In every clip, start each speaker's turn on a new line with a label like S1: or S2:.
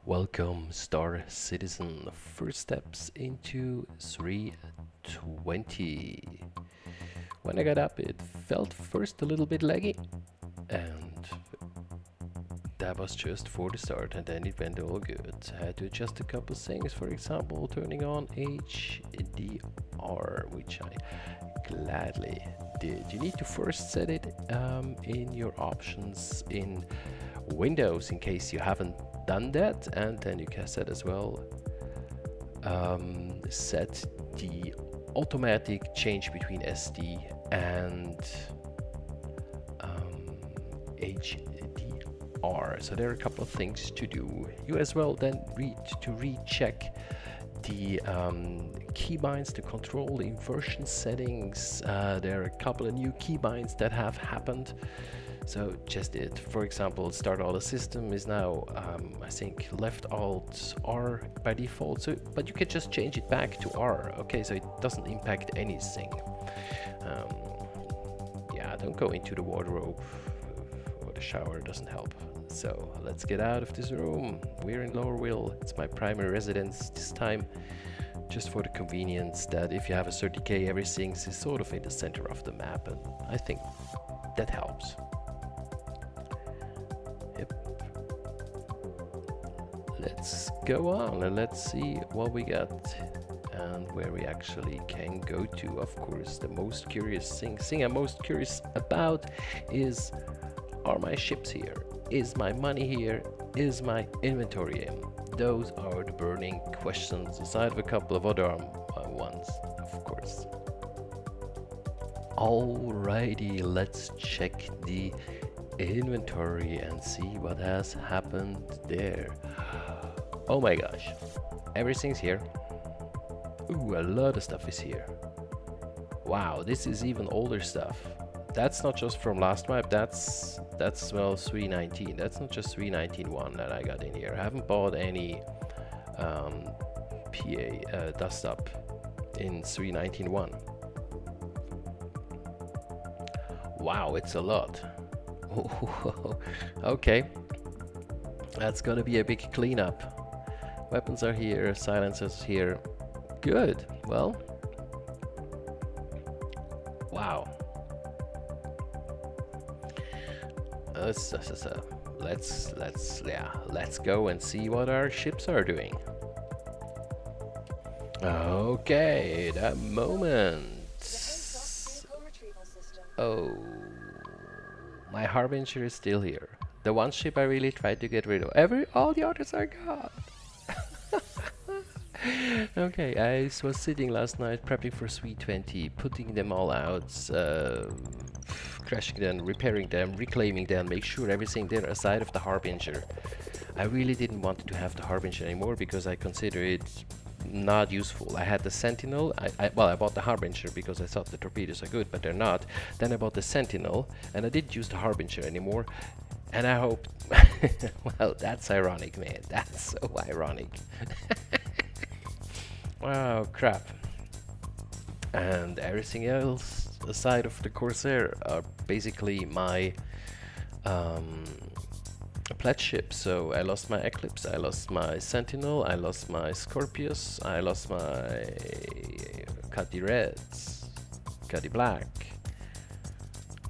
S1: Welcome, StarCitizen. First steps into 320. When I got up, it felt first a little bit laggy, and that was just for the start, and then it went all good. I had to adjust a couple things, for example, turning on HDR, which I gladly did. You need to first set it in your options in Windows in case you haven't done that, and then you can set as well set the automatic change between SD and HDR. So there are a couple of things to do. You as well then recheck the keybinds to control the inversion settings. There are a couple of new keybinds that have happened. So just it. For example, Start Auto System is now, I think, left Alt R by default. So, but you can just change it back to R. Okay, so it doesn't impact anything. Yeah, don't go into the wardrobe or the shower. Doesn't help. So let's get out of this room. We're in Lower Will. It's my primary residence this time. Just for the convenience that if you have a 30K, everything is sort of in the center of the map, and I think that helps. Yep. Let's go on and let's see what we got and where we actually can go to. Of course, the most curious thing I'm most curious about is, are my ships here? Is my money here? Is my inventory in? Those are the burning questions, aside of a couple of other ones, of course. Alrighty, let's check the inventory and see what has happened there. Oh my gosh, everything's here. Ooh, a lot of stuff is here. Wow, this is even older stuff. That's not just from last map, that's well 319. That's not just 319.1 that I got in here. I haven't bought any PA dust up in 319.1. Wow, it's a lot. Okay, that's gonna be a big cleanup. Weapons are here, silencers here. Good. Well, wow. Let's go and see what our ships are doing. Okay, that moment. Oh, my Harbinger is still here. The one ship I really tried to get rid of. All the others are gone. Okay, I was sitting last night prepping for 320, putting them all out, crashing them, repairing them, reclaiming them, make sure everything there aside of the Harbinger. I really didn't want to have the Harbinger anymore because I consider it not useful. I had the Sentinel. I bought the Harbinger because I thought the torpedoes are good, but they're not. Then I bought the Sentinel, and I didn't use the Harbinger anymore. And I hope, well, that's ironic, man. That's so ironic. Wow, crap. And everything else aside of the Corsair are basically my pledge ship. So I lost my Eclipse, I lost my Sentinel, I lost my Scorpius, I lost my Cuddy Reds, Cuddy Black.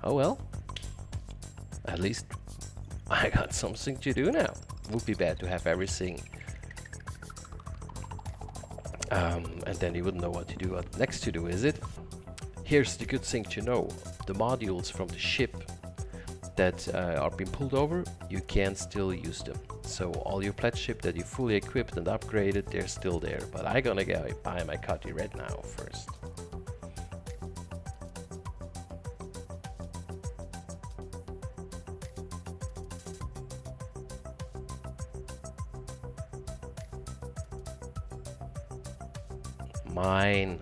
S1: Oh well, at least I got something to do now. Would be bad to have everything and then you wouldn't know what to do, what next to do, is it? Here's the good thing to know. The modules from the ship that are being pulled over, you can still use them. So all your pledge ship that you fully equipped and upgraded, they're still there. But I'm gonna go buy my Cuddy Red now first. Mine.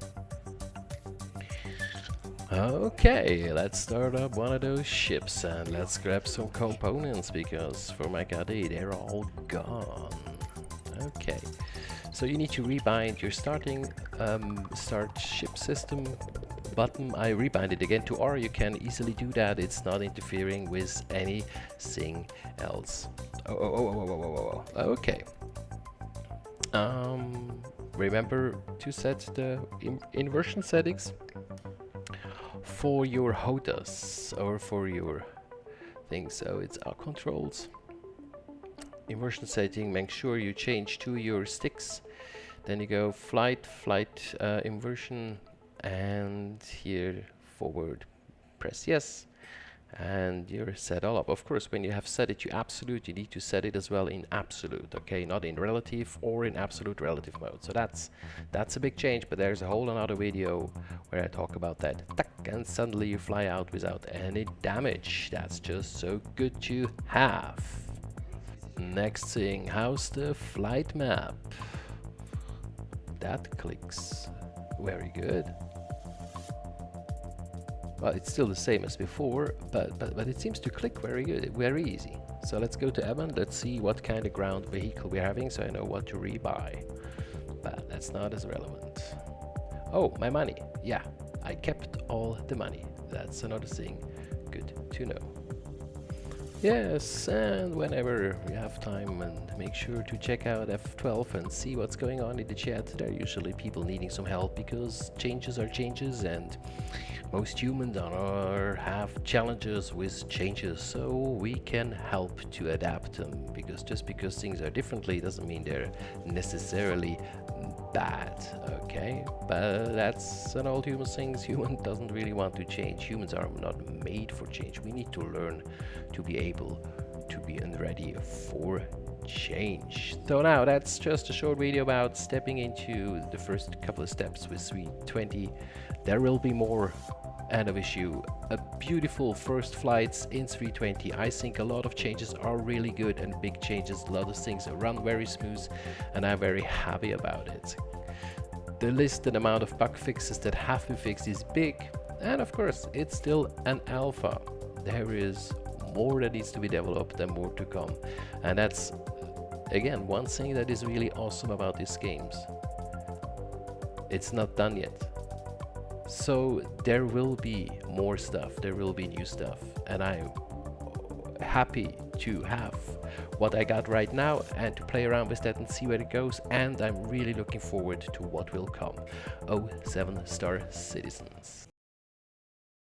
S1: Okay, let's start up one of those ships and let's grab some components because for my Cuddy they're all gone. Okay, so you need to rebind your starting start ship system button. I rebind it again to R. You can easily do that. It's not interfering with anything else. Oh. Okay. Remember to set the inversion settings for your HOTAS or for your thing. So it's our controls, inversion setting. Make sure you change to your sticks. Then you go flight inversion, and here forward, press yes, and you're set all up. Of course, when you have set it to absolute, you need to set it as well in absolute, okay, not in relative or in absolute relative mode. So that's a big change, but there's a whole another video where I talk about that. Tack, and suddenly you fly out without any damage. That's just so good to have. Next thing, how's the flight map? That clicks very good. Well, it's still the same as before, but it seems to click very good, very easy. So let's go to Evan. Let's see what kind of ground vehicle we're having, so I know what to rebuy. But that's not as relevant. Oh, my money. Yeah, I kept all the money. That's another thing. Good to know. Yes, and whenever you have time, and make sure to check out F12 and see what's going on in the chat. There are usually people needing some help because changes are changes, and most humans have challenges with changes, so we can help to adapt them, because just because things are differently doesn't mean they're necessarily bad, okay? But that's an old human thing. Human doesn't really want to change. Humans are not made for change. We need to learn to be able to be ready for change. So now that's just a short video about stepping into the first couple of steps with 320. There will be more. End of issue. A beautiful first flights in 320. I think a lot of changes are really good and big changes. A lot of things run very smooth, and I'm very happy about it. The list and amount of bug fixes that have been fixed is big, and of course it's still an alpha. There is more that needs to be developed and more to come, and that's again one thing that is really awesome about these games. It's not done yet. So there will be more stuff, there will be new stuff, and I'm happy to have what I got right now and to play around with that and see where it goes, and I'm really looking forward to what will come. 07 StarCitizens.